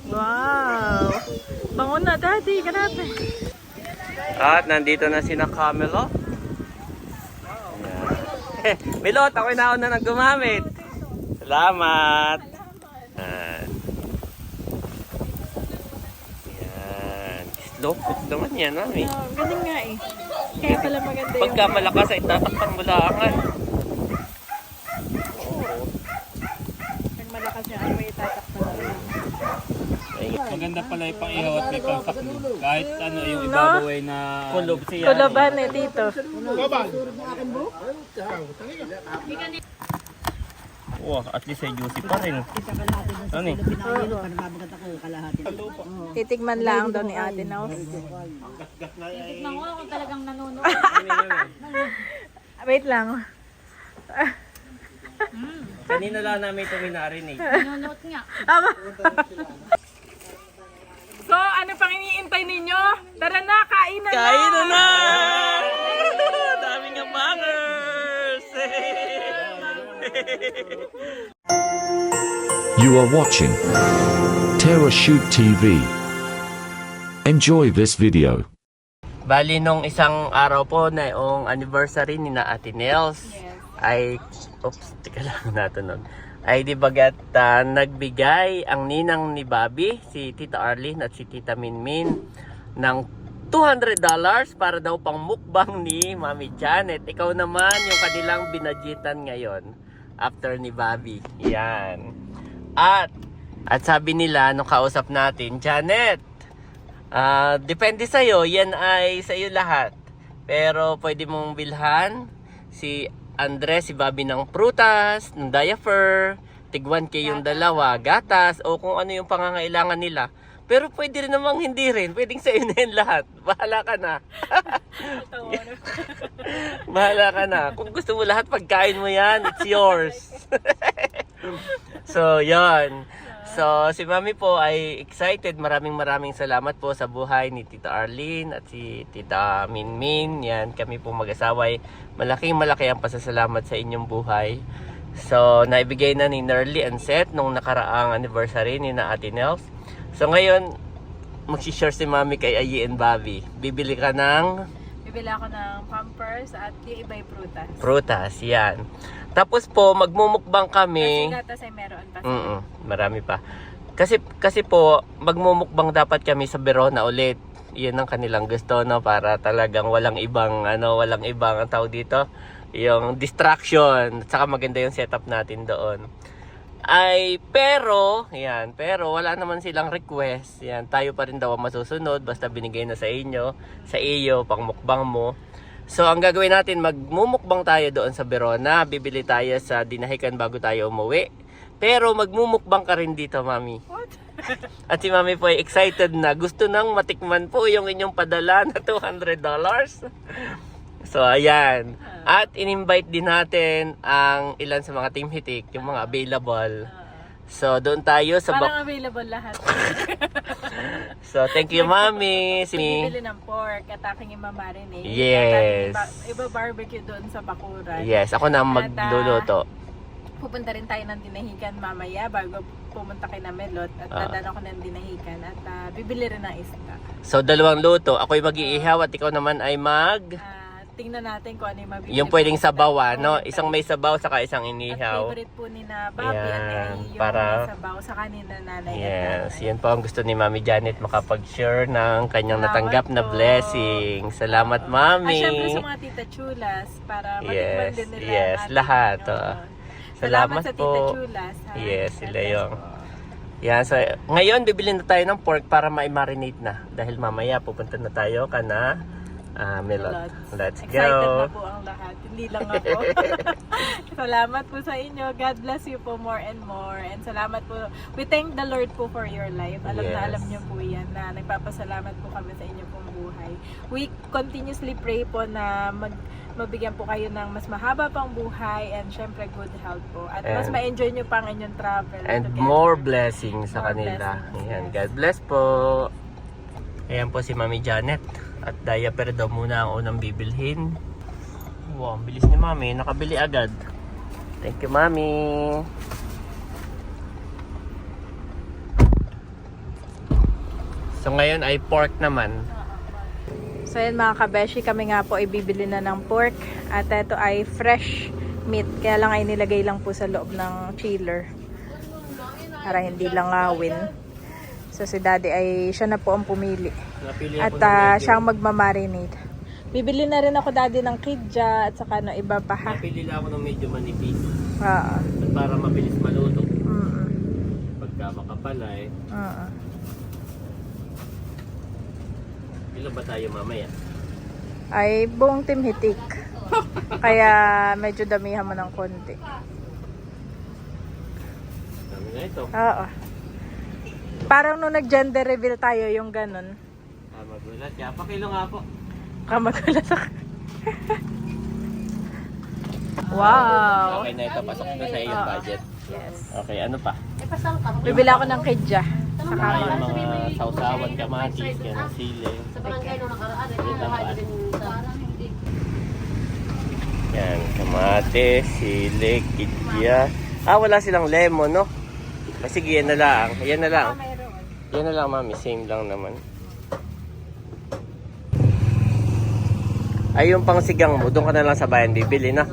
Wow! Bango na, Daddy. Grabe. At nandito na si Camelo. Milot, ako'y nauna nang gumamit. Salamat. Yan. Slow cook naman yan, mami. Galing nga eh. Kaya pala maganda yung... Pagka malakas ay tatakpan mo lang. Pag malakas yung amoy, tatakpan mo lang. Maganda pala yung pang-ihaw at may pang-paklo. Kahit ano yung ibabaw ay na... Kulob siya. Kulaban eh, dito. Wow, at least ay juicy pa rin. Ano eh? Titigman lang daw ni Ate Nels. Titignan ko kung talagang nanonood. Wait lang. Kanina lang namin ito minarinig. Nanonood nga. Tama. So, ano pang iniintay ninyo? Tara na, kainan na! Kain na! Daming abangers! You are watching Terra Shoot TV. Enjoy this video. Bali nung isang araw po na yung anniversary ni na Ate Nels ay, oops, tika lang natunog. Ay di bagat nagbigay ang ninang ni Bobby, si Tita Arlene at si Tita Minmin ng $200 para daw pang mukbang ni Mami Janet. Ikaw naman yung kanilang binadgetan ngayon after ni Bobby. Yan. At sabi nila nung kausap natin, Janet, depende sa'yo, yan ay sa'yo lahat. Pero pwede mong bilhan si Andres, si Bobby ng prutas, ng diaper, tigwan kay yung dalawa, gatas, o kung ano yung pangangailangan nila. Pero pwede rin namang hindi rin. Pwedeng sa'yo na yun lahat. Bahala ka na. Bahala ka na. Kung gusto mo lahat, pagkain mo yan, it's yours. So, yon. So, si Mami po ay excited. Maraming salamat po sa buhay ni Tita Arlene at si Tita Minmin. Yan, kami po mag-asawa ay malaki ang pasasalamat sa inyong buhay. So, naibigay na ni Nerly and Seth nung nakaraang anniversary ni na Ate Nels. So, ngayon, magsishare si Mami kay Ayi and Bobby. Bibili ka ng... Bibili ako ng Pampers at yung iba'y prutas. Prutas, yan. Tapos po, magmumukbang kami. Kasi gatas ay meron pa. Marami pa. Kasi po, magmumukbang dapat kami sa Verona ulit. Yan ang kanilang gusto, no? Para talagang walang ibang ang tawag dito, yung distraction. At saka maganda yung setup natin doon. Pero wala naman silang request. Yan, tayo pa rin daw ang masusunod. Basta binigay na sa iyo, pang mukbang mo. So, ang gagawin natin, magmumukbang tayo doon sa Verona. Bibili tayo sa Dinahican bago tayo umuwi. Pero magmumukbang ka rin dito, Mami. What? At si Mami po ay excited na. Gusto nang matikman po yung inyong padala na $200. So, ayan. At in-invite din natin ang ilan sa mga Team Hitik, yung mga available. So, doon tayo sa... Parang available lahat. So, thank you, Mami. Bibili ng pork at aking imamarinate. Yes. Iba barbecue doon sa bakuran. Yes, ako na magluluto. Pupunta rin tayo ng Dinahican mamaya bago pumunta kay na Melot. At dadaan ako ng Dinahican at bibili rin ng isda. So, dalawang luto. Ako'y mag-iihaw at ikaw naman ay tingnan natin kung ano yung mabibili. yung pwedeng sabaw, no? Isang may sabaw, saka isang At inihaw. favorite po ni na Bobby at ni Ayi yung para- sabaw sa kanina nanay. Yes, yan po ang gusto ni Mami Janet, makapag-share ng kanyang Salamat natanggap na po. blessing. Salamat, Mami. At syempre sa mga tita chulas para matikman din nila. Yes, ang ating, lahat. Salamat sa po. tita chulas. Ha? Yes, God sila bless yung... po. Yan, so ngayon bibili na tayo ng pork para ma-marinate na. Dahil mamaya pupunta na tayo kana Melot. Let's Excited go. na po ang lahat. Hindi lang ako. Salamat po sa inyo. God bless you po more and more. And salamat po. We thank the Lord po for your life. Alam na Yes. alam niyo po yan na nagpapasalamat po kami sa inyo pong buhay. We continuously pray po na mabigyan po kayo ng mas mahaba pang buhay and syempre good health po. At mas And- ma-enjoy nyo pang inyong travel. And together. more blessings sa More kanila. blessings, Ayan, yes. God bless po. Ayan po si Mami Janet. At diaper daw muna ang unang bibilhin. Wow, ang bilis ni Mami. Nakabili agad. Thank you, Mami. So ngayon ay pork naman. So yan mga kabeshi, kami nga po ay bibili na ng pork. At ito ay fresh meat. Kaya lang ay nilagay lang po sa loob ng chiller. Para hindi lang ngawin. So si daddy ay siya na po ang pumili. Napili At ako ng medyo- siya ang magmamarinate. Bibili na rin ako daddy ng kidja at saka no iba pa ha. Napili lang ako ng medyo manipis. Oo. At para mabilis maluto. Mm-mm. Pagka makapal ay. Oo. Ilan ba tayo mamaya? Ay buong team hitik. Kaya medyo damihan mo ng konti. Dami na ito. Oo. Parang nung nag-gender reveal tayo yung ganun. Magulat. Kaya pakilo nga po. Kamagulat ako. Wow! Okay na ito. Pasok na sa iyong budget. Yes. Okay, ano pa? Bibili ako ng kidja. Saka Yung mga sausawan, kamatis, yan ang sili. Yan, kamatis, sili, kidya. Wala silang lemon, no? Sige, yan na lang. Yan na lang. Yan na lang, mami. Same lang naman. Ay, yung pangsigang mo, doon ka na lang sa bayan bibili na.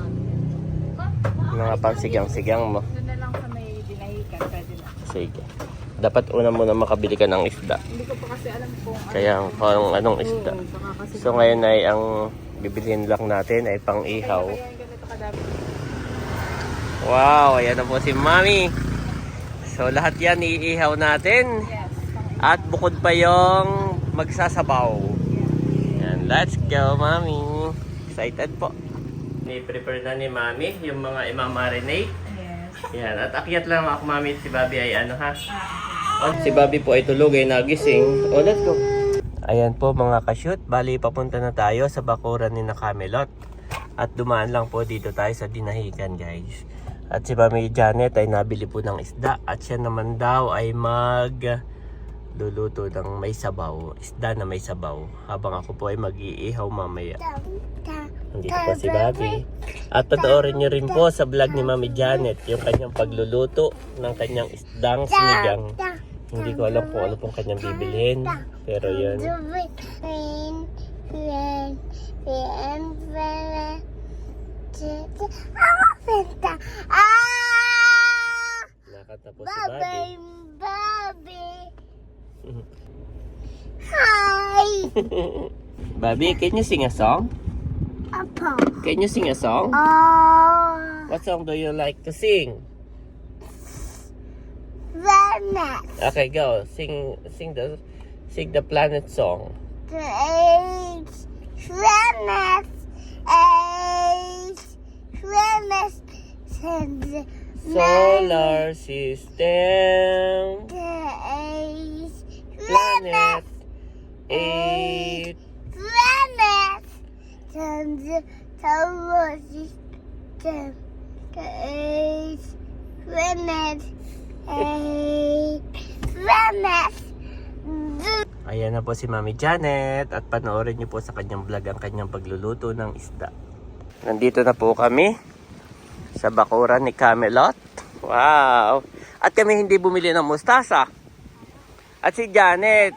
Yung mga pangsigang-sigang mo. doon na lang sa may dinahikan. Pwede na. Sige. Dapat una muna makabili ka ng isda. Hindi ko pa kasi alam kung Kaya kung anong isda. baka kasi So ngayon ay ang bibilihin lang natin ay pang-ihaw. kaya yung ganito kadami. Wow, ayan na po si Mami. So lahat yan iihaw natin. Yes. At bukod pa yung magsasabaw. Yan, let's go Mami. Excited po. Ni-prepare na ni Mami yung mga imamarinate. Yes. Yan, at akyat lang ako Mami. Si Bobby ay ano ha. Oh, si Bobby po ay tulog ay nagising. Oh, let's go. Ayan po mga ka-shoot. Bali papunta na tayo sa bakuran ni na Camelot. At dumaan lang po dito tayo sa Dinahican guys. At si Mami Janet ay nabili po ng isda. At siya naman daw ay luluto ng may sabaw. Isda na may sabaw. Habang ako po ay mag-iihaw mamaya. Nandito po si Bobby. At panoorin nyo rin po sa vlog ni Mami Janet yung kanyang pagluluto ng kanyang isdang sinigang. Hindi ko alam kung ano pong kanyang bibilhin. Pero yun. Nakata po si Bobby. Hi. Bobby, can you sing a song? Apple. Can you sing a song? Oh, What song do you like to sing? planet. Okay, go. Sing the planet song. The age. Planet. Age. Planet. And Solar system. the age. Planet. 8. Planet. And the solar system. The age. Planet. Planet. Ayan na po si Mami Janet at panoorin niyo po sa kanyang vlog ang kanyang pagluluto ng isda. Nandito na po kami sa bakuran ni Camelot. Wow! At kami hindi bumili ng mustasa. At si Janet.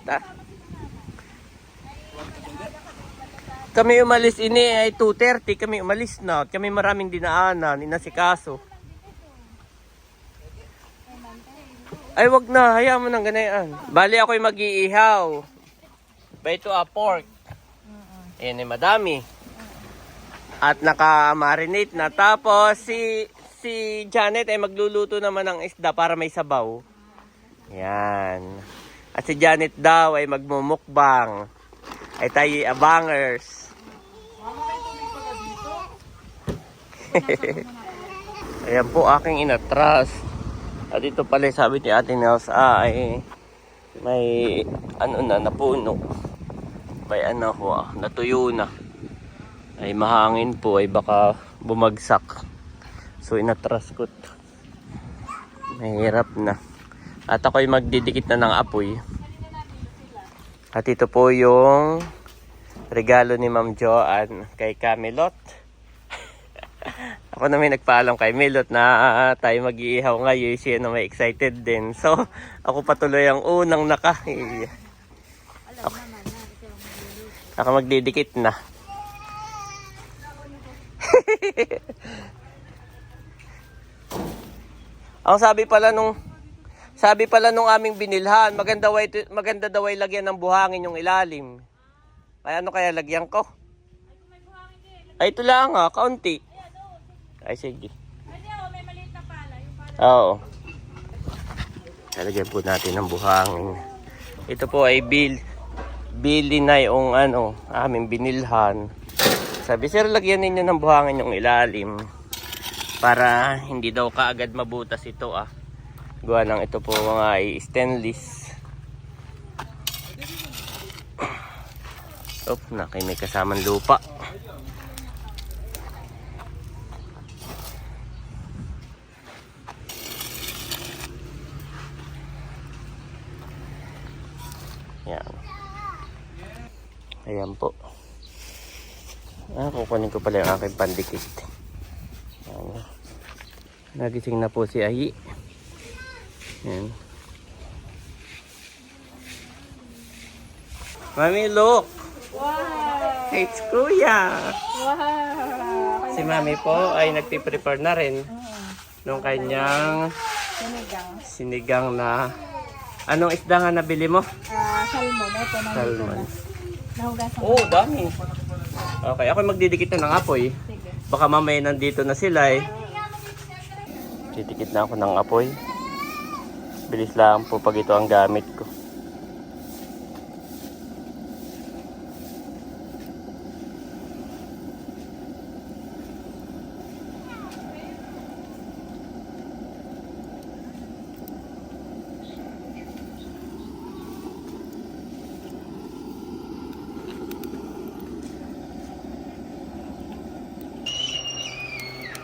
Kami umalis ini ay 2:30. Kami umalis na. Kami maraming dinaanan. Inasikaso. Ay, wag na. Hayaan mo ng ganayan. Bali ako'y mag-iihaw. Ba ito pork. Ayan ay madami. At naka-marinate na. Tapos si Janet ay magluluto naman ng isda para may sabaw. Yan. At si Janet daw ay magmumukbang. Ay tayo abangers. Ayan po aking inatras. At ito pala sabi ni Ate Nels ay may ano na napuno. May ano ho, natuyo na. Ay mahangin po ay baka bumagsak. So inatras ko. Mahirap na. At ako'y magdidikit na ng apoy. At ito po yung regalo ni Ma'am Joanne kay Camelot. Ako na may nagpaalam kay Melot na tayo mag-iihaw ngayon. Siya na may excited din. So, ako patuloy ang unang nakahiya. Okay. Ako magdidikit na. Ang sabi pala nung aming binilhan, maganda daw ay lagyan ng buhangin yung ilalim. Ay ano kaya lagyan ko? Ay ito lang kaunti. Ay sige. May maliit na pala. Yung pala. Oo. Lalagyan po natin ng buhangin. Ito po ay bili na yung aming binilhan. Sabi, sir, lagyan ninyo ng buhangin yung ilalim. Para hindi daw kaagad mabutas ito Gawa ng ito po mga stainless. May kasamang lupa. Yan. Ayan po. Kukunin ko pala yung aking pandikit. Ayan. Nagising na po si Ahi. Ayan. Mami, look! Wow! It's Kuya! Wow! Si Mami po ay nagpiprepare na rin nung kanyang sinigang na... Anong isda nga nabili mo? Salmon. Ito na. Salmon. Nahugasan. Oh, dami. Okay, ako magdidikit na ng apoy. Baka mamaya nandito na sila Didikit na ako ng apoy. Bilis lang po pag ito ang gamit ko.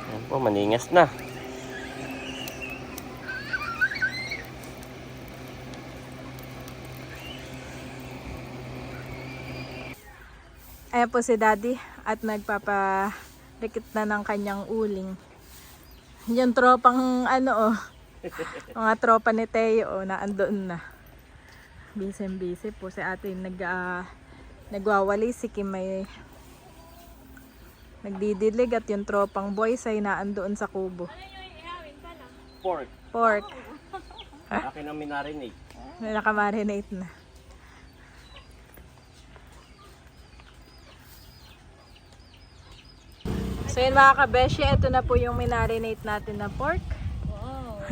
Ayan po, maningas na. Ayan po si Daddy at nagpapadikit na ng kanyang uling. Yung tropang mga tropa ni Teo na andun na. Busy po si ate nagwawali si Kim may nagdidilig at yung tropang boys ay naandoon sa kubo. Pork. Akin ang minarinate. Nakamarinate na. So yun mga kabeshi, ito na po yung minarinate natin na pork. Wow!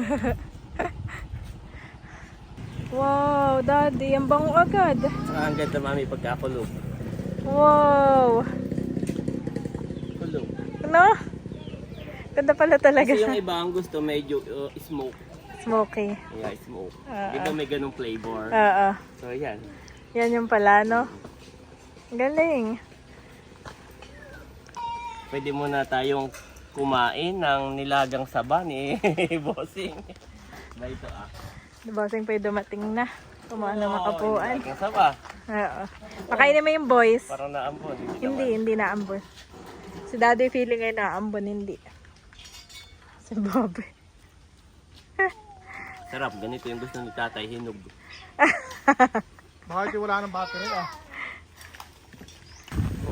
Wow, Daddy, ang bango agad. Ang ganda Mami pagkakulog. Wow! Kulog. Ano? Ganda pala talaga. Kasi yung iba ang gusto medyo smoke. Smoky. Yeah, smoke. Di ba may ganung flavor? Oo. So yan. Yan yung pala, no? Galing. Pwede muna tayong kumain ng nilagang saba ni Bossing. Ba ito Bossing pa yung dumating na. Kumain na makapuan. Nilagang saba. Oo. Pakainin mo yung boys. Parang naambon. Hindi naambon. Si Daddy feeling ay naambon, hindi. Si Bobby. Sarap, ganito yung gusto ni Tatay, hinog. Bakit wala ng battery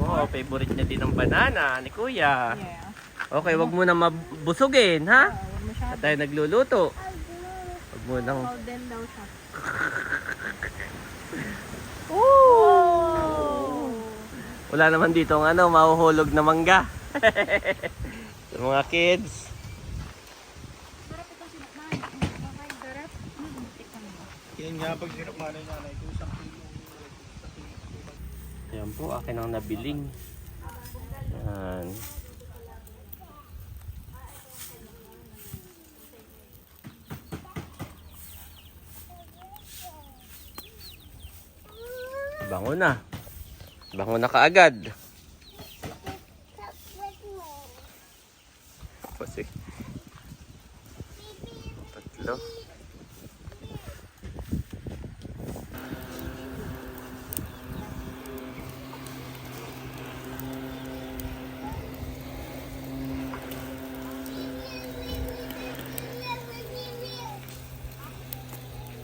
Oh, favorite niya din ng banana ni Kuya. Yeah. Okay, wag mo na mabusugin, ha? At tayo nagluluto. Wag mo nang... Then daw siya. Ooh! Wala naman dito ang mahuhulog na mangga. Sa mga kids. Yan nga pag sinukmanay nanay ko sa Ayan po, akin ang nabiling. Ayan. Bango na. Bango na kaagad. Kasi. Tatlo.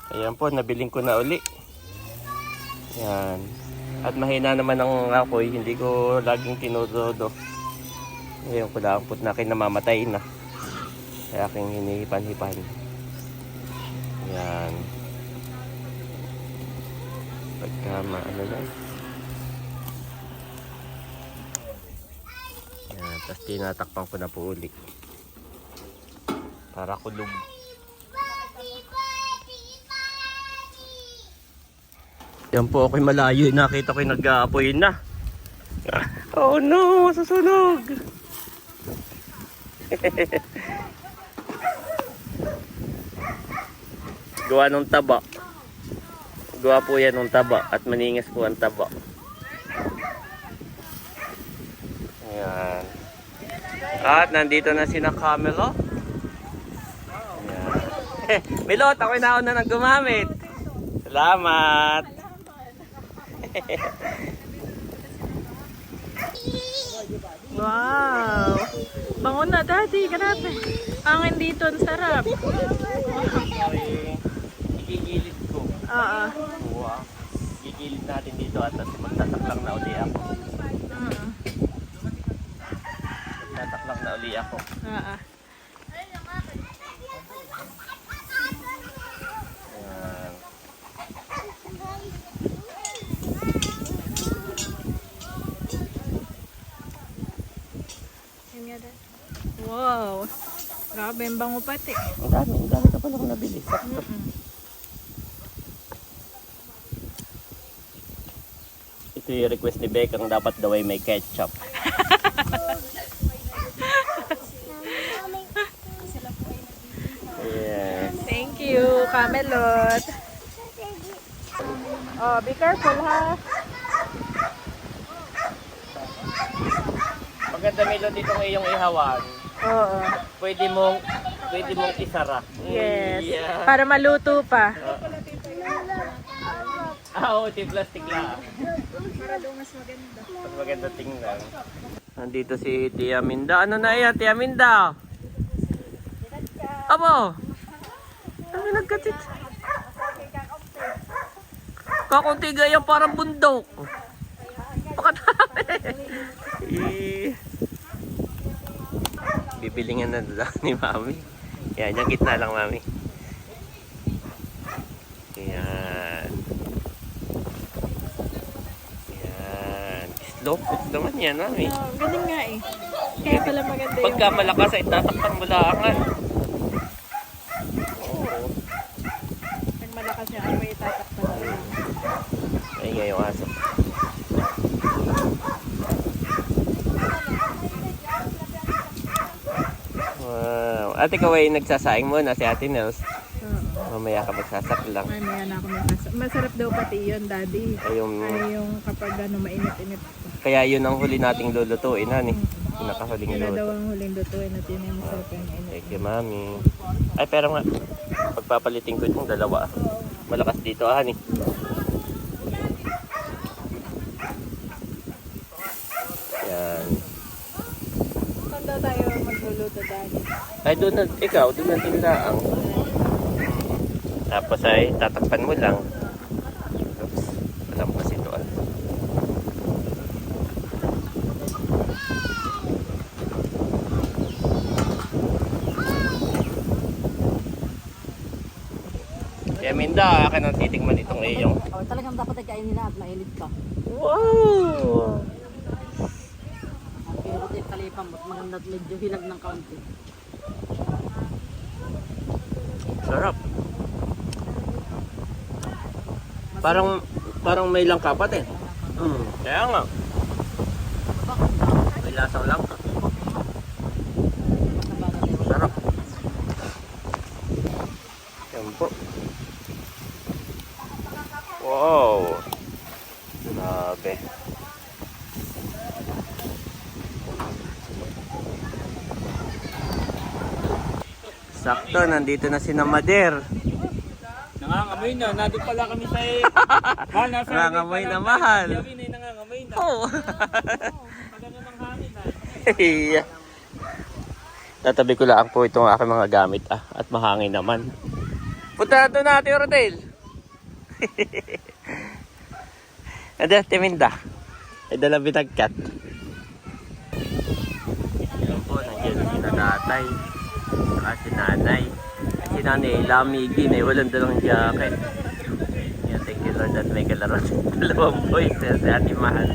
Ayan po, nabiling ko na uli. Yan. At mahina naman ang apoy, hindi ko laging tinudodo. Ngayon ko lang put na kinamamatay na. Kaya aking hinihipan-hipan. Yan. Pagka ano lang. Yan. Tapos tinatakpan ko na po uli. Para kulog. Yan po ako'y malayo. Nakita ko'y nag-aapoy na. Oh no! Susunog! Gawa ng taba. Gawa po yan ng taba. At maningas po ang taba. Ayan. At nandito na si na Camelo. Ayan. Milot, ako'y nauna nang gumamit. Salamat! Wow! Bango na, Daddy. Grabe. Angin dito, ang sarap. Igigilid ko. Oo. Wow. Igigilid natin dito at magtataklang na uli ako. Magtataklang na uli ako. Oo. Ayan. Wow. Grabe, ang bango pati. Ang dami ka pala kung nabili. Sakto. Ito yung request ni Beck, ang dapat daw ay may ketchup. Yeah. Thank you, Camelot. Oh, be careful ha. Maganda Milo dito ng iyong ihawan. Oo. Pwede mong isara. Yes. Yeah. Para maluto pa. Oo, plastic lang. Para daw mas maganda. Mas maganda tingnan. Nandito si Tia Minda. Ano na yan, Tia Minda? Abo! Ano nagkatit? Kakunti gaya parang bundok. Pakatami. Bibilingan na lang ni Mami. Yan, yung gitna lang, Mami. Yan. Yan. Slow cook naman yan, Mami. Oh, galing nga eh. Kaya pala maganda yung... Pagka malakas ay tatakpan mo laangan. Pag malakas niya, ay may tatakpan na. Ay, ngayong aso. Wow. Ate Kaway, nagsasaing muna si Ate Nels. Oo. Mamaya ka magsasak lang. Ay, maya na ako magkasa. Masarap daw pati yun, Daddy. Ay, Ay, yung kapag ano, mainit-init. kaya yun ang huli nating lulutuin, hani. Pinakahuling Yun na daw luto. ang huling lutuin at yun yung masarap yung init. Thank you, Mami. Ay, pero nga, pagpapalitin ko itong dalawa. Malakas dito, hani. Yan. Saan daw tayo magluluto, Daddy? Ay, doon na, ikaw, doon na tinlaang. Tapos ay, tatakpan mo lang. Oops, alam kasi ito ah. Kaya Minda, akin ang titigman itong iyong. Oh, talagang dapat ay kainin nila at mainit pa. Wow! Pero ito yung kalipang maganda at medyo hilag ng kaunti. Sarap. Parang may langkapat eh. Kaya nga. May lasang langka. Sarap. Yan po. Wow. Grabe. Sakto, nandito na si Namader. Nangangamoy na. Nandun pala kami sa mahal na Nangangamoy na mahal. Sabi na nangangamoy na. Oo. Maganda ng hangin na. Yeah. Tatabi ko lang po itong aking mga gamit at mahangin naman. Punta na ito natin, Rodel. Ada, timinda. Ay dala binagkat. Ayan po, nandiyan si tatay. Saka si nanay. Si nanay, lamigin eh. Walang dalang jacket. Yan, thank you Lord at may kalaro. Dalawang boys si Ate Mahal.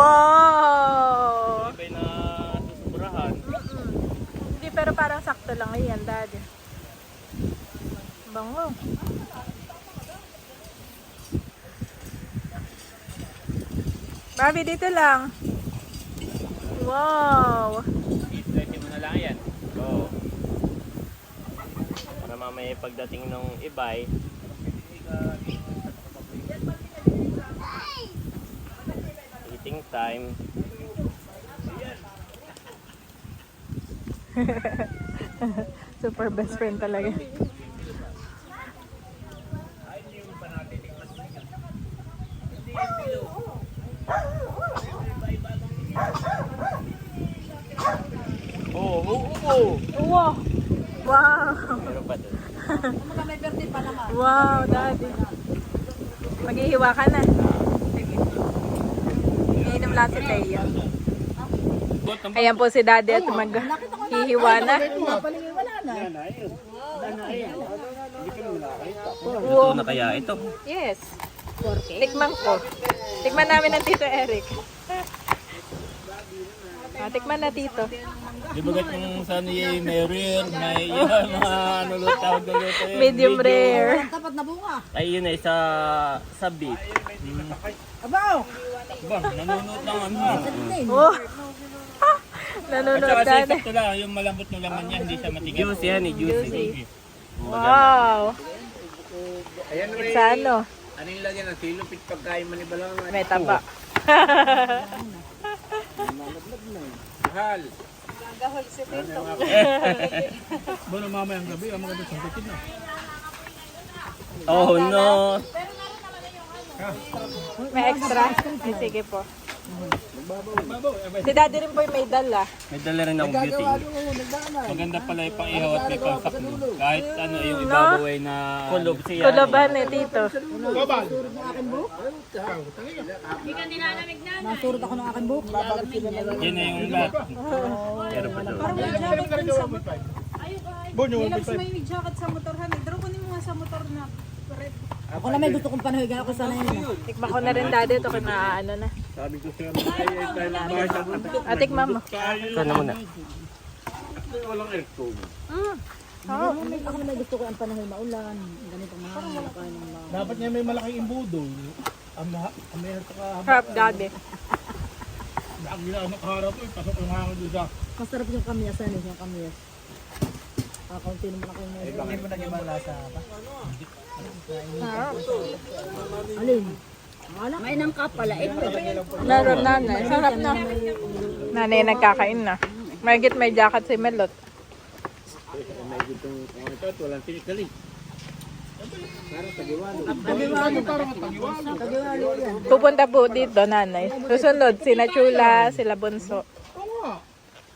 Wow! Sabay na susuburahan. Hindi, pero parang sakto lang yan, Daddy. Bango. Bobby, dito lang. Wow! I-stretch mo na lang yan. Oo. Para mamaya pagdating ng ibay, eating time. Super best friend talaga. Wow! Wow! Meron pa doon. Wow, Daddy. Maghihiwa ka na. Sige. Iinom lang si Teo. Ayan po si Daddy at maghihiwa na. Luto na kaya ito? Yes. Tikman ko. Tikman namin ng Tito Eric. Tikman na, Tito. Di ba yung sa ni may rare, may yan, mga ano tawag na luto yun. Medium rare. Dapat na bunga. Ay yun eh, sa beef. Abaw! Ba, nanunod lang ano. Oh. At Nanonood saka ka na. sakto lang, yung malambot ng laman niya, hindi siya matigas. Juicy yan eh, juicy. Wow. It's ano? Ano yung lagyan ng silupit pagkain manibalang May taba. mahal? Bueno, mamayang gabi, ang maganda sa bitin na. Oh no! May extra? Ay, sige po. Si Daddy rin po yung may dala. May dala rin akong beauty. Maganda pala yung pang-ihaw at may pang-saklo. Kahit ano, yung ibabaw ay na... Kulob siya. Kuloban eh, Tito. Nasurot ako ng aking buhok. Yan na yung lahat. Meron pa doon. Ako na may gusto kong panahiga ako sana yun. Tikman ko na rin, Daddy. Ito kinaano na. Sabi ko siya, ay tayo ng bahay sa Tikman mo. Ito na muna. walang aircon. Ako na may gusto ko ang panahon maulan. Ganito mga kain ng mga. Dapat niya may malaking imbudo. May Harap, Daddy. ang gila nakaharap ko, pasok yung hangin doon sa... Masarap yung kamyas ano yung kamyas. Kaunti naman ako yung Hindi mo naging malasa ba? alin? May nang kapala ito. Meron, nanay. Sarap na. Nanay nagkakain na. Margit may jacket si Melot. May gitong kung ito at walang tinikali. Pupunta po dito, nanay. Susunod, sina Chula, sila Bunso.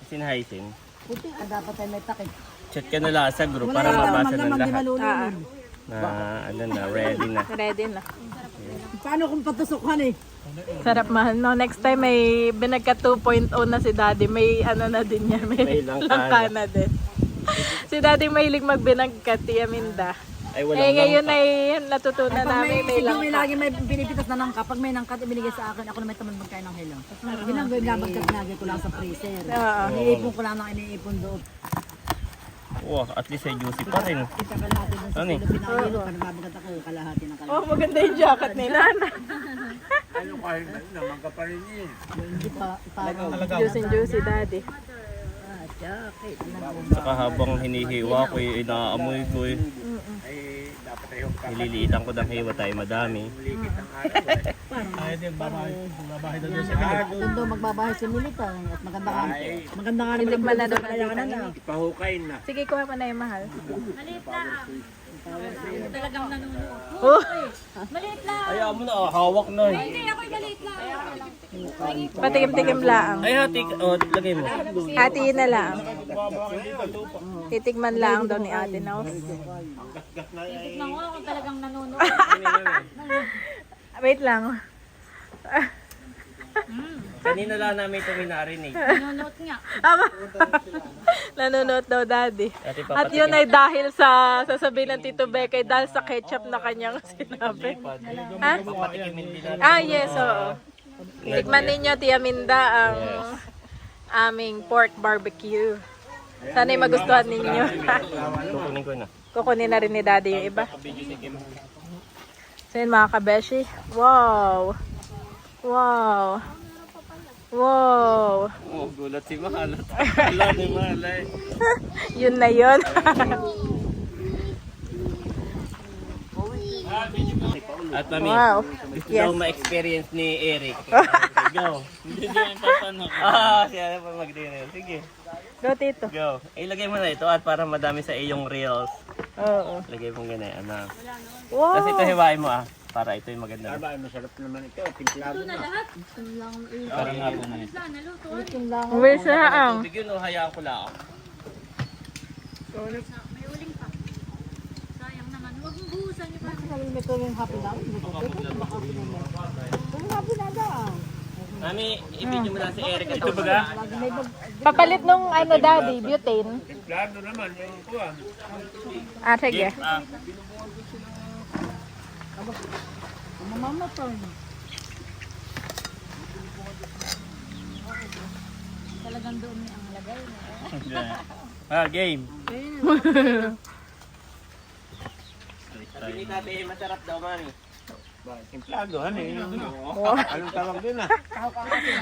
Sinahaisin. Puti, dapat ay may takip. Chat ka na lang sa group para mabasa ng lahat. Ah, Na ano na, ready na. ready na. Paano kung patusokhan eh? Sarap mahal. No, next time may binagka 2.0 na si Daddy. May ano na din yan. May May langka langka na din. Si Daddy mahilig magbinagka, Tia Minda. Ay, Eh walang ngayon langka. ay natutunan namin may May langka. lagi may pinipitas na nangka. Pag may nangka, ibinigay sa akin. Ako na may tamad magkain ng hilaw. Ginagawa nabagkat nagay ko lang sa freezer. Oo. Iniipon ko lang ng iniipon doon. Wow, at least ay juicy pa rin. Isa kalahati doon sa Ano eh? Pilipinahilo. Pag nabagat ako, kalahati ng kalahati. Oh, maganda yung jacket ni Nana. Ano kahit naman ka pa rin yun. Hindi pa, parang Juicy, Daddy. jacket. Saka habang hinihiwa ko, inaamoy ko eh. Ay, dapat tayo Nililiitan ko ng hiwa tayo madami. kapaligit ng araw. Ay, din, babahay na doon sa Doon daw magbabahay si Milita. At maganda nga. Maganda nga naman ang Tinikman na daw kaya ka na lang. Ipahukay na. Sige, kuha mo na yung mahal. Talagang nanunood. Oh, Maliit lang. Ayaw mo na, hawak na. Hindi, ako'y maliit lang. patikim-tikim lang. Ay, hati. Oh, lagay mo. Hatiin na lang. Titikman lang daw ni Ate Nels. Tignan ko kung talagang nanonood. Wait lang. Kanina lang namin ito minarinig. Nanonood nga. Tama. Nanonood daw daddy. Ate, At yun ay dahil sa sasabihin ng Tito Bekay, dahil sa ketchup na kanyang sinabi. Ha? Papatikimin din natin. Ah, yes, oo. Tikman ninyo, Tia Minda, ang aming pork barbecue. Sana'y magustuhan ninyo. Kukunin ko na. Kukunin na rin ni daddy yung iba. So yun mga kabeshi. Wow! Wow! Wow! Oh, gulat si Mahalat. Wala ni Mahalay. Yun na yun. At mami, Wow. gusto Yes. daw ma-experience ni Eric. Go. Hindi niya yung papanok. Siya na pa mag-dinner. Sige, Go, Tito. go. Ilagay mo na ito at para madami sa iyong reels. Oo. Lagay mo ganyan. Ano. Wow! Tapos ito hiwain mo para ito yung maganda. Aba, masarap naman ito. Timplado na. Parang nga po na ito. Where's the ang? Sige, no, hayaan ko lang. May uling pa. Sayang naman. Huwag mong buhusan niyo pa. Mami, i-video mo lang si Eric at Ito baga? Papalit nung ano daddy, butane. Timplado naman yung kuwan. Ah, sige. Talagang doon ang lagay. Game. Sabi ni Tate, masarap daw, mami. Ba, timplado, ano yun? Anong tawag din ah?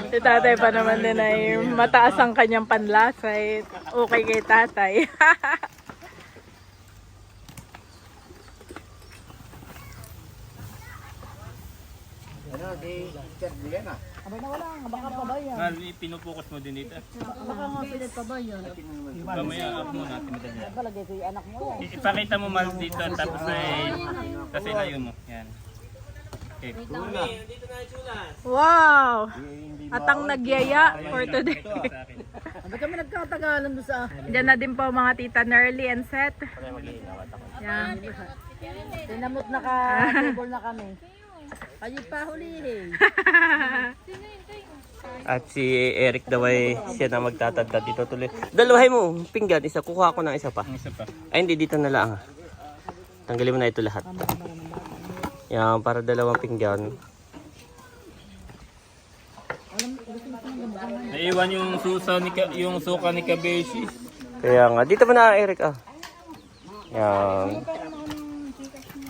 Si tatay pa naman din ay mataas ang kanyang panlasa. Eh. Okay kay tatay. Ano, si Sir Juliana? Mahal, pinupokus mo din dito. Baka nga pilit pa ba yun? Mamaya, up mo natin madali. Ipakita mo mahal dito tapos ay kasi layo mo. Yan. Okay. Dito na chulas. Wow! At ang nagyaya for today. Sa akin. Ba't kami nagkatagalan doon sa... Diyan na din po mga tita Nerly and Seth. Yan. Tinamot na ka-table na kami. Kayo pa hulihin. At si Eric daw ay siya na magtatadta dito tuloy. Dalawahin mo, pinggan, isa. Kukuha ko ng isa pa. Ang isa pa. Ay, hindi, dito na lang. Tanggalin mo na ito lahat. Yan, para dalawang pinggan. Naiwan yung yung suka ni Kabeshi. Kaya nga, dito mo na, Eric, Yan.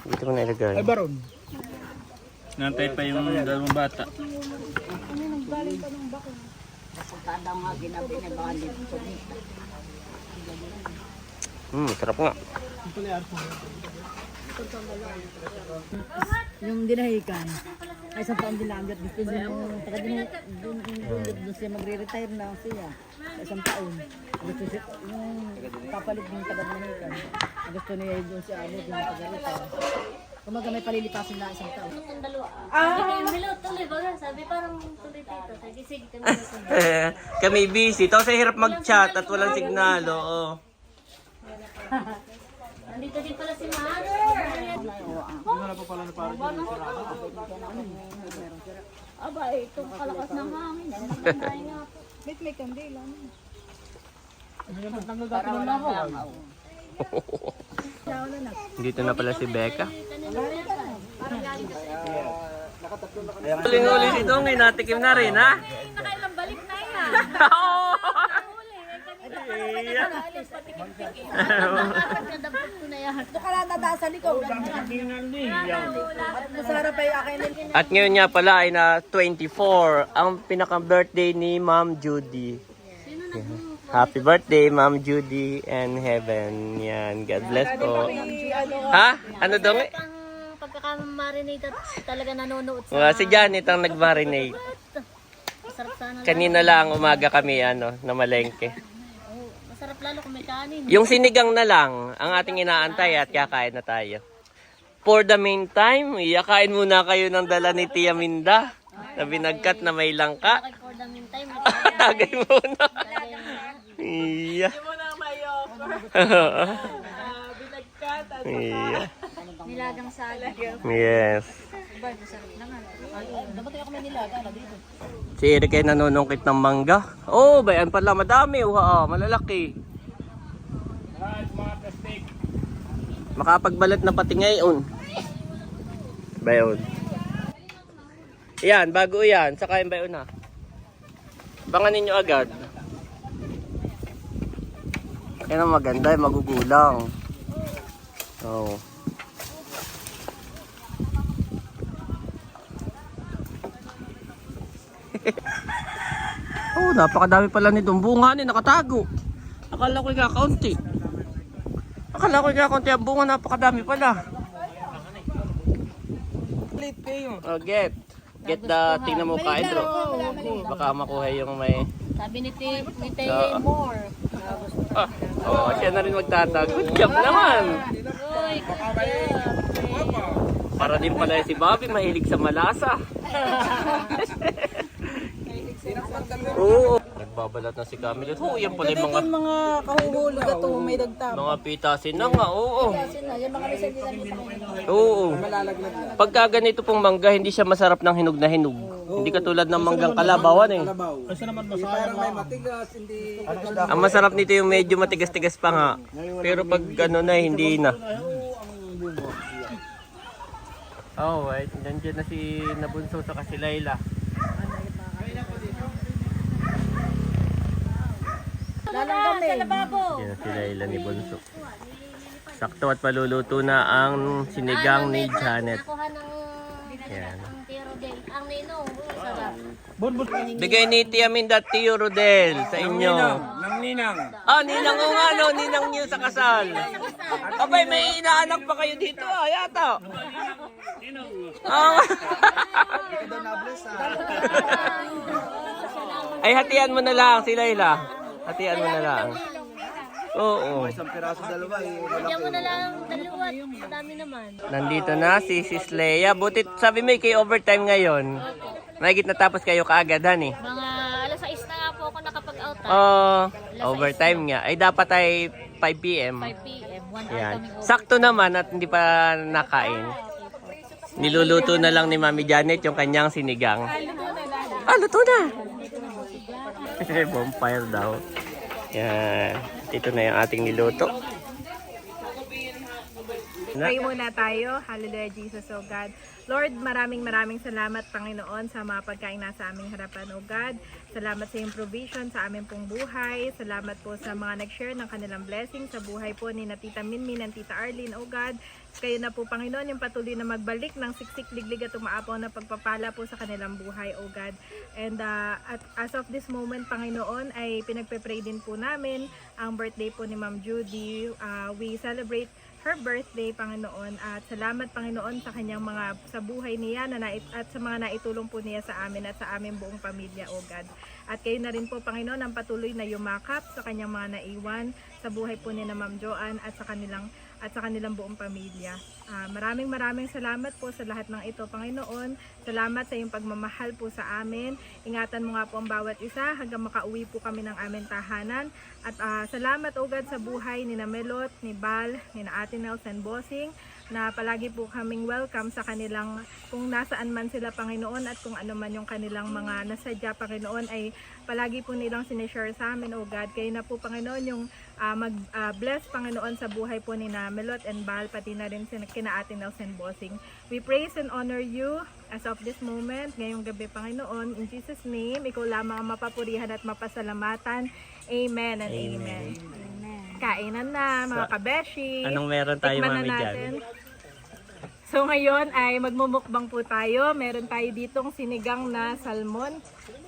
Dito mo na ilagay. Baron. Nantay pa yung dalawang bata. Sarap nga. Yung dinahikan. Ay, isang taon din lang. Gusto niya yung doon siya magre-retire na siya. Isang taon. Gusto siya, yung papalit yung taga-dinahikan. Gusto niya doon siya, yung taga-retire. Kumaga may palilipasin na isang taon. Hello, tuloy ba? Sabi parang tuloy dito. Sige, tuloy. Kami busy. Tapos ay hirap mag-chat at walang signal. Oo. Nandito din pala si Mother. Aba, itong kalakas ng hangin. Magandang nga po. May kandila. Dito na pala si Becca. Uling-uli dito, ngayon natikim na rin, ha? Nakailang balik na yan. Oo! Nadampot ko na yan. Ito ka lang tataas sa likod. Masarap ay akin. At ngayon nga pala ay na 24, ang pinaka-birthday ni Ma'am Judy. Yan. Happy birthday, Ma'am Judy and Heaven. Yan, God bless po. Ha? Ano daw? Ang pagkakamarinate at talaga nanonood sa... Mga si Janet ang nag-marinate. Masarap sana. Kanina lang umaga kami na malengke. Masarap lalo kung may kanin. Yung sinigang na lang ang ating inaantay at kakain na tayo. For the meantime, iyakain muna kayo ng dala ni Tia Minda na binagkat na may langka. Okay, for the meantime, Tagay muna. lagay mo na. Iya. Hindi mo na mayok. Binagkat at Iya. Nilagang salag. Yes. Ba, masarap na nga. Dapat ako may nilaga na dito. Si Eric ay nanunungkit ng mangga. Oh, bayan pala madami. Malalaki. Makapagbalat na pati ngayon. Bayon. Yan, bago yan. Saka yung bayon na. Bangan ninyo agad. Yan ang maganda, magugulang. Oh. Oh, napakadami pala nitong bunga ni nakatago. Akala ko kakaunti. Ang bunga, napakadami pala. Oh, get the, tingnan mo kain bro. Baka makuha yung may... Sabi ni Teye more. Oh, siya na rin magtatag. Good job naman. Uy, Para din pala si Bobby mahilig sa malasa. Oo. Nagbabalat na si Camille. Oo, yan pala yung mga kahuhulog ito, may dagtap. mga pitasin na nga. Oo. Yung mga nasa nila nito. Oo. Pagka ganito pong mangga, hindi siya masarap ng hinog na hinog. Hindi katulad ng manggang kalabawan eh. Parang may matigas, hindi... Ang masarap nito yung medyo matigas-tigas pa nga. Pero pag ano na, hindi na. Oh, wait. Nandiyan na si Nabunso sa si Layla. sa lababo. Yan na si Layla ni Bunso. Sakto at paluluto na ang sinigang ni Janet. Nakuha ng Yan. Tiro Del. Ang ninong. Sarap. Bigay ni Tia Minda at Tio Rodel sa inyo. Nang ninang. Ah, ninang o nga no, ninang niyo sa kasal. Abay, may inaanak pa kayo dito ah, yata. Ah. Ay, hatian mo na lang si Layla. Hatian mo na lang. Oo. Isang piraso dalawa eh. Bigyan mo na lang dalawa. Madami naman. Nandito na si Sis Leia. Butit sabi mo kay overtime ngayon. Mahigit natapos kayo kaagad, hani? Mga alas 6 na nga po ako nakapag-out. Overtime nga. Ay dapat ay 5 p.m. 5 p.m. 1 hour Yan. kami over. Sakto naman at hindi pa nakain. Niluluto na lang ni Mami Janet yung kanyang sinigang. Ah, luto na! Bonfire daw. Yan. Ito na yung ating niluto. Pray muna tayo. Hallelujah, Jesus, O God. Lord, maraming salamat, Panginoon, sa mga pagkain nasa aming harapan, O God. Salamat sa iyong provision sa aming pong buhay. Salamat po sa mga nag-share ng kanilang blessing sa buhay po ni Tita Minmin and Tita Arlene, O God. Kayo na po, Panginoon, yung patuloy na magbalik ng siksik, liglig at umaapaw na pagpapala po sa kanilang buhay, O God. And at as of this moment, Panginoon, ay pinagpe-pray din po namin ang birthday po ni Ma'am Judy. We celebrate her birthday, Panginoon, at salamat, Panginoon, sa kanyang mga sa buhay niya at sa mga naitulong po niya sa amin at sa aming buong pamilya, O God. At kayo na rin po, Panginoon, ang patuloy na yumakap sa kanyang mga naiwan sa buhay po ni na Ma'am Joanne at sa kanilang buong pamilya. Maraming salamat po sa lahat ng ito, Panginoon. Salamat sa iyong pagmamahal po sa amin. Ingatan mo nga po ang bawat isa hanggang makauwi po kami ng aming tahanan. At salamat, O God, sa buhay ni na Melot, ni Bal, ni na Ate Nels and Bossing, na palagi po kaming welcome sa kanilang, kung nasaan man sila, Panginoon, at kung ano man yung kanilang mga nasadya, Panginoon, ay palagi po nilang sinishare sa amin, O God. Kayo na po, Panginoon, yung mag-bless, Panginoon, sa buhay po ni na Melot and Bal, pati na rin kina Ate Nels and Bossing. We praise and honor you as of this moment, ngayong gabi, Panginoon. In Jesus' name, ikaw lamang ang mapapurihan at mapasalamatan. Amen and amen. Kainan na, mga kabeshi. Anong meron tayo, Tikman na Mami Jan? natin. So ngayon ay magmumukbang po tayo. Meron tayo ditong sinigang na salmon.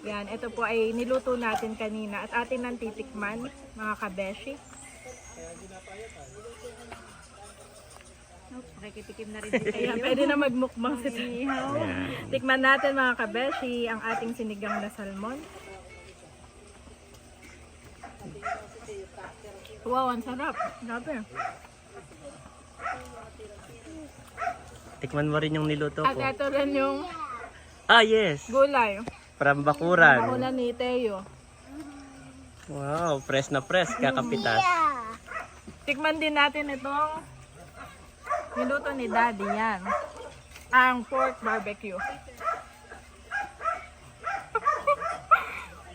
Yan, ito po ay niluto natin kanina at atin nang titikman, mga kabeshi. Nakikitikim na rin dito. Ayan, pwede na magmukbang sa tihaw. Tikman natin, mga kabeshi, ang ating sinigang na salmon. Wow, ang sarap. Grabe. Tikman mo rin yung niluto At ko. ito rin yung Ah, yes. gulay. From Bakuran. Una ni Teo. Wow, fresh na fresh. Kakapitas. Yeah. Tikman din natin itong niluto ni Daddy. Yan. Ang pork barbecue.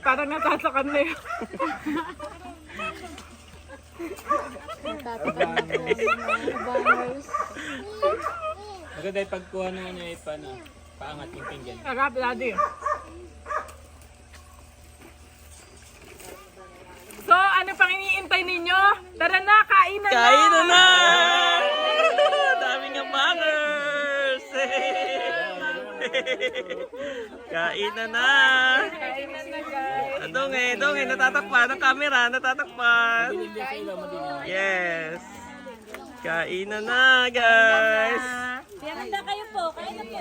Parang natatakam na yun. Maganda yung pagkuha ng ano ay paangat yung pinggan. Sarap, Daddy. So, ano pang iniintay ninyo? Tara na, kainan na! Kainan na! Daming hamburgers! Kainan na! Kainan na, guys. Dong, natatakpan ang camera, natatakpan. Yes. Kainan na, guys. Handa kayo po, kain na po.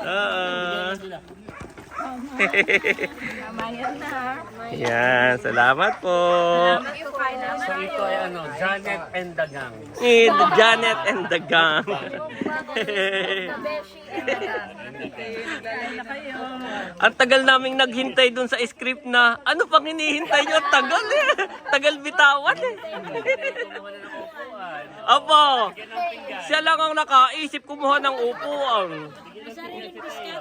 Namayan na. Yan, salamat po. So ito ay ano, Janet and the Gang. Janet and the gang. Ang tagal naming naghintay dun sa script na ano pang hinihintay nyo? Tagal eh. Tagal bitawan eh. Apo, siya lang ang nakaisip kumuha ng upuan.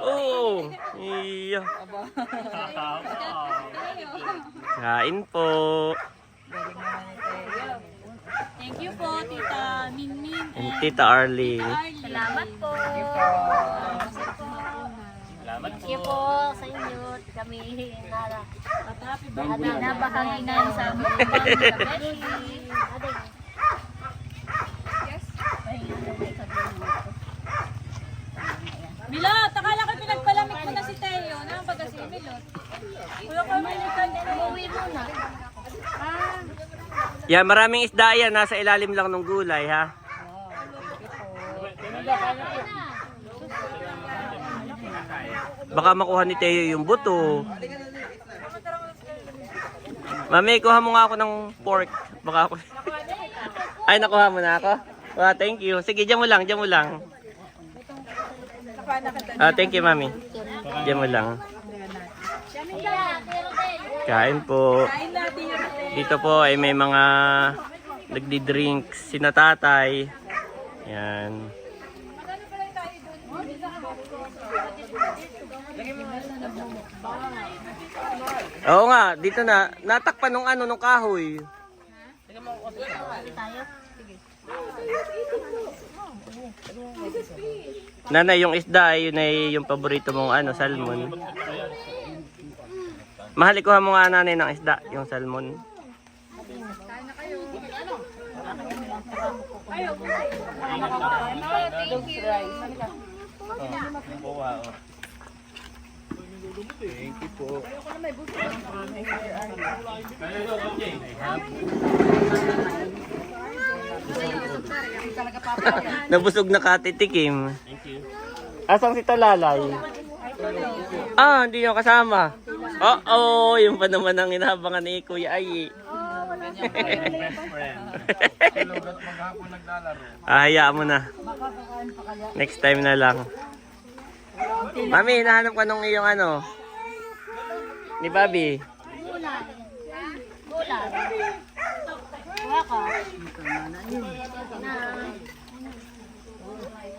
Oo. Iya. Kain po. Thank you po, Tita Minmin And Tita Arlie. Arlie. Salamat po. Salamat Thank you po sa inyo. Kami nabahanginan sa aming Beshi. Milot, akala ko pinagpalamig mo na si Teo. Nang pagkasi, Milot. Kuya ko, Milot, umuwi muna. Yan, maraming isda yan. Nasa ilalim lang ng gulay, ha? Baka makuha ni Teo yung buto. Mami, kuha mo nga ako ng pork. Baka ako... Ay, nakuha mo na ako? Wow, thank you. Sige, dyan mo lang, dyan mo lang. Thank you, Mami. Dyan mo lang. Kain po. Dito po ay may mga nagdi-drinks. Sina tatay. Yan. Oo nga, dito na. Natakpan nung ano, nung kahoy. Nanay, yung isda, yun ay yung paborito mong ano, salmon. Mahal, ikuha mo nga nanay ng isda, yung salmon. Nabusog na katitikim. Asang si Talalay? Hindi nyo kasama. Oo, yung pa naman ang inahabangan ni Kuya Ayi. Hayaan mo na. Next time na lang. Mami, hinahanap ka nung iyong ano? Ni Bobby. Gulay. Kuha ka.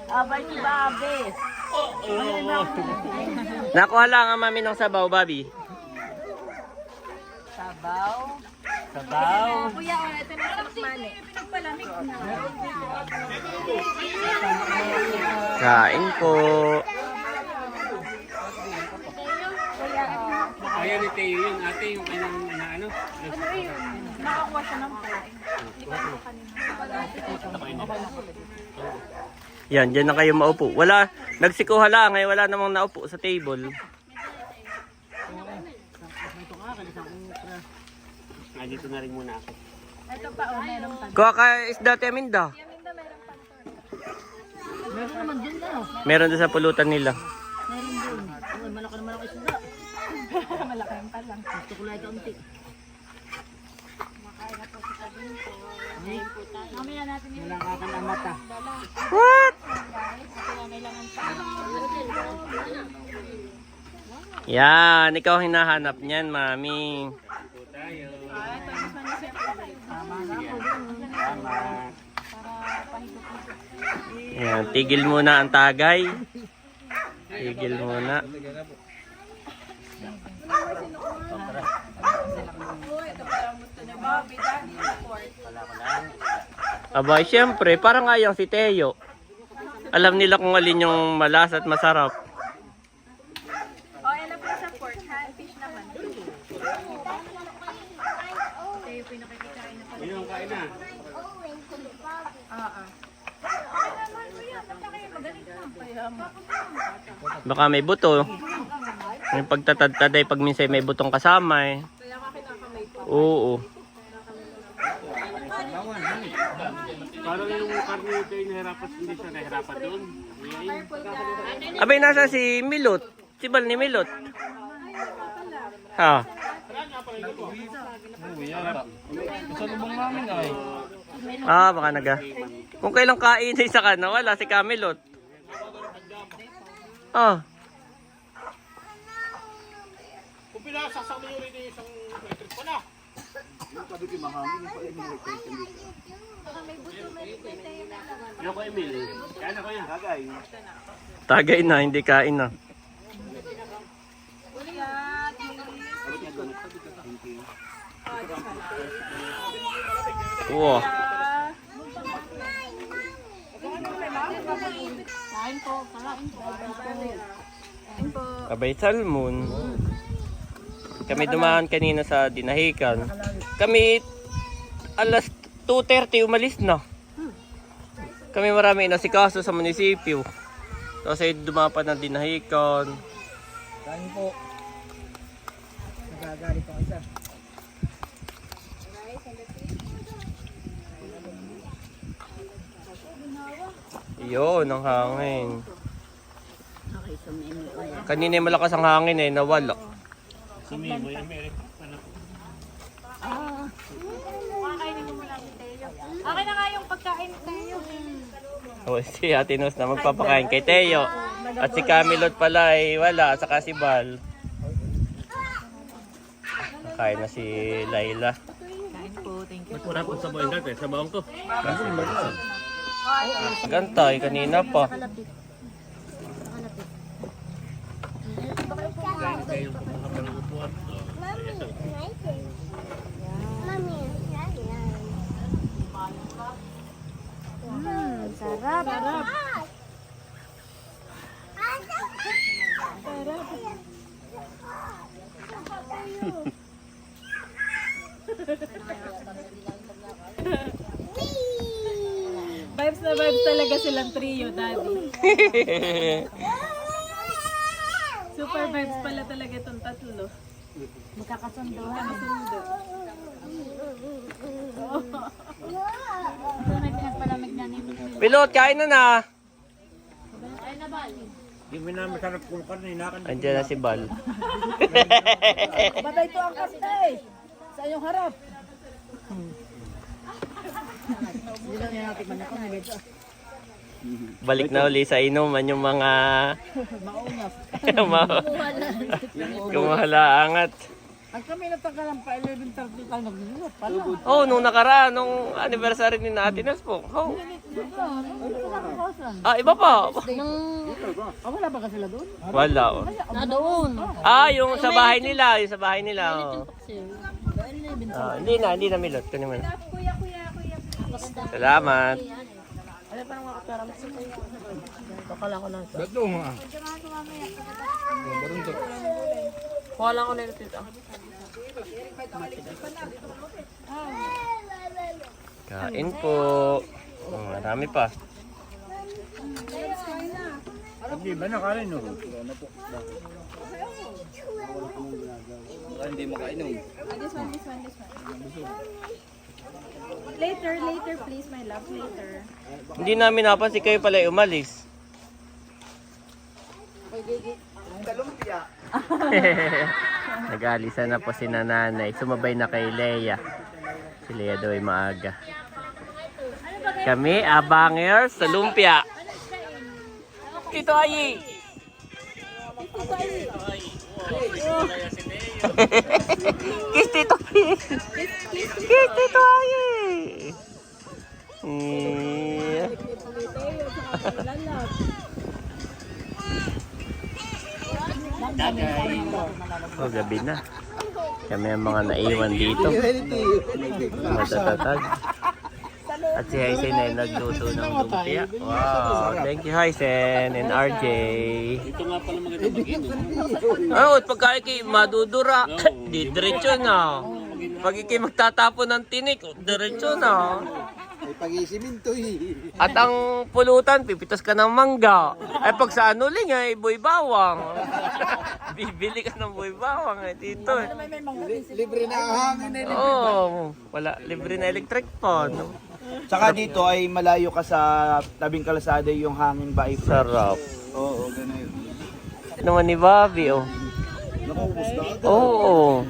Abay ni Babe. Nakuha lang ang mami ng sabaw, Bobby. Sabaw. Kuya, ito na yung mani. Pinagpalamig na. Kain po. Ayaw ni Teo yun, ate yung kanyang ano. Nakakuha siya ng pork. Yan, dyan na kayo maupo. Wala, nagsikuha lang eh. Wala namang naupo sa table. Dito na rin muna ako. Ito pa, meron pa. Kuha ka isda, Teminda. Meron naman dyan na. Meron doon sa pulutan nila. Meron dun. Uy, malaki naman ako isda. Malaki pa lang. Gusto ko lang ito unti. Makain na po si Kabin po. natin yung Wala ka ng mata. What? Yan, ikaw hinahanap niyan, mami. Yan, tigil muna ang tagay. Tigil muna. Abay, syempre, parang ayang si Teo. Alam nila kung alin yung malas at masarap. Oh, yan na po sa pork. Fish naman. Yung kain na. Baka may buto. Yung pagtatadtad ay pag minsan may butong kasama eh. Oo. Parang yung karne ito yung nahirapan, hindi siya nahirapan doon. Abay, nasa si Milot. Si Bal ni Milot. Ha? Ah, baka naga. Kung kailang kain sa kana, wala si Camelot. Ah. Kung pinasasak mo yun rin isang electric pa na. Yung ko Emil, kaya na ko yan, kagay. Tagay na, hindi kain na. Wow. Abay, salmon. Kami dumaan kanina sa Dinahican. Kami alas 2:30 umalis na. Kami marami inasikaso sa munisipyo. Tapos ay dumapan ng Dinahican. Kain po. Nagagalit ako isa. Yun, ang hangin. Kanina yung malakas ang hangin eh, nawala. Sumimo yung Emil. Okay na nga yung pagkain tayo. O, si Ate Nos na magpapakain kay Teo. At si Camelot pala ay wala, saka si Bal. Kain na si Laila. Mas wala po sa buhay natin, sa baong ko. Gantay, kanina pa. Sarap. Sarap. Vibes na vibes talaga silang trio, Daddy. Super vibes pala talaga itong tatlo. Magkakasundo. Kasundo. Ito may pinagpalamig na ni Pilot, kain na na. Hindi mo na masarap kung karne, nakan. Andiyan na si Bal. Batay ito ang kastay. Sa iyong harap. Hindi lang yung natin man ako. Balik na uli sa inuman yung mga kumahalaangat. Ang kami natangkalan pa 11:30 tayo naglulot pala. Oh, nung nakaraan, nung anniversary ni Ate Nos po. Oh. Ah, iba pa. Wala ba ka sila doon? Wala. Oh. Na doon. Ah, yung sa bahay nila, yung sa bahay nila. Oh. Ah, hindi na Milot. Kunin mo na. Salamat. Kain po. Oh, marami pa. Hindi ba nakain no? This one. Later, please, my love. Later. Hindi namin napansin kayo pala umalis. Nag-alisan na po si nanay. Sumabay na kay Leia. Si Leia daw ay maaga. Kami, abangers sa lumpia. Tito Ayi. Kiss Tito Ayi. Kiss Tito Ayi. Oh, gabi na. Kami ang mga naiwan dito. Matatatag. At si Hysen ay nagluto ng lumpia. Wow, thank you Hysen and RJ. Ito nga pala maganda mag-inom. Oh, at pagkain kay madudura, di diretso na. Pag ikay magtatapon ng tinik, diretso na. May pag-isiminto At ang pulutan, pipitas ka ng mangga. Ay pag sa anuling ay buy bawang. Bibili ka ng buy bawang eh dito. Libre na ang hangin. Oh, wala libre na electric fan. Tsaka dito ay malayo ka sa tabing kalsada yung hangin ba ay Sarap. Oo, ganun. Naman ni Bobby oh. Nakubos na. Oo.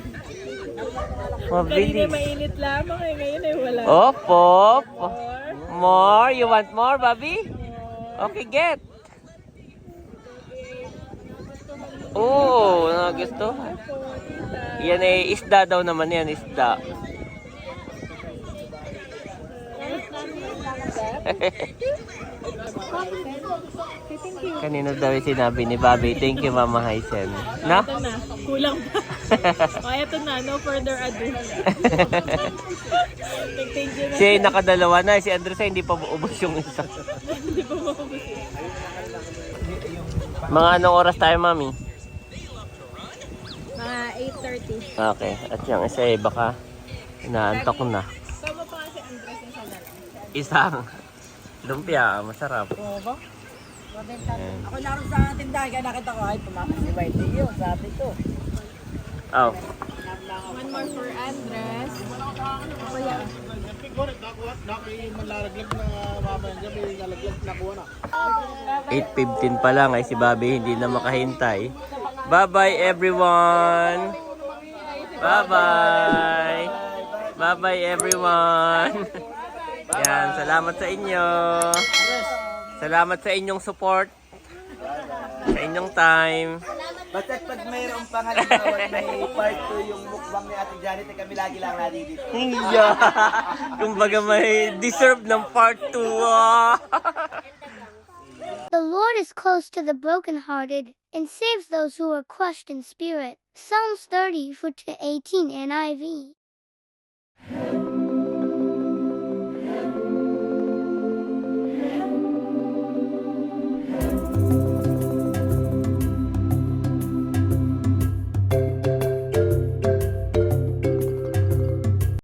Kanina Mabilis. mainit lamang eh, ngayon ay wala. Op. More? You want more, Bobby? Okay, get. Oh, gusto. Yan ay isda daw naman yan, isda. Kanino daw yung sinabi ni Bobby, thank you Mama Hysen. Na? Ito na, kulang pa. O, eto na, no further ado. Thank you na. Si nakadalawa na, si Andres ay hindi pa maubos yung isa. Hindi pa maubos. Mga anong oras tayo, Mami? Mga 8:30. Okay, at yung isa eh, baka inaantok na. Kama pa kasi Andres yung sa dala. Isang lumpia, masarap. Ako naroon sa tindahan, kaya nakita ko, ay pumakas si Whitey yun, sabi ko. Oh. One more for Andres. Ako yan. 8:15 pa lang ay si Bobby hindi na makahintay. Bye-bye everyone! Bye-bye! Bye-bye everyone! Yan, salamat sa inyo! Salamat sa inyong support! Sa inyong time! Basta't pag mayroong pangalawa may part 2 yung mukbang ni Ate Janet, eh, kami lagi lang nandito. Yeah. Kumbaga may deserve ng part 2. The Lord is close to the brokenhearted and saves those who are crushed in spirit. Psalms 30:18 NIV.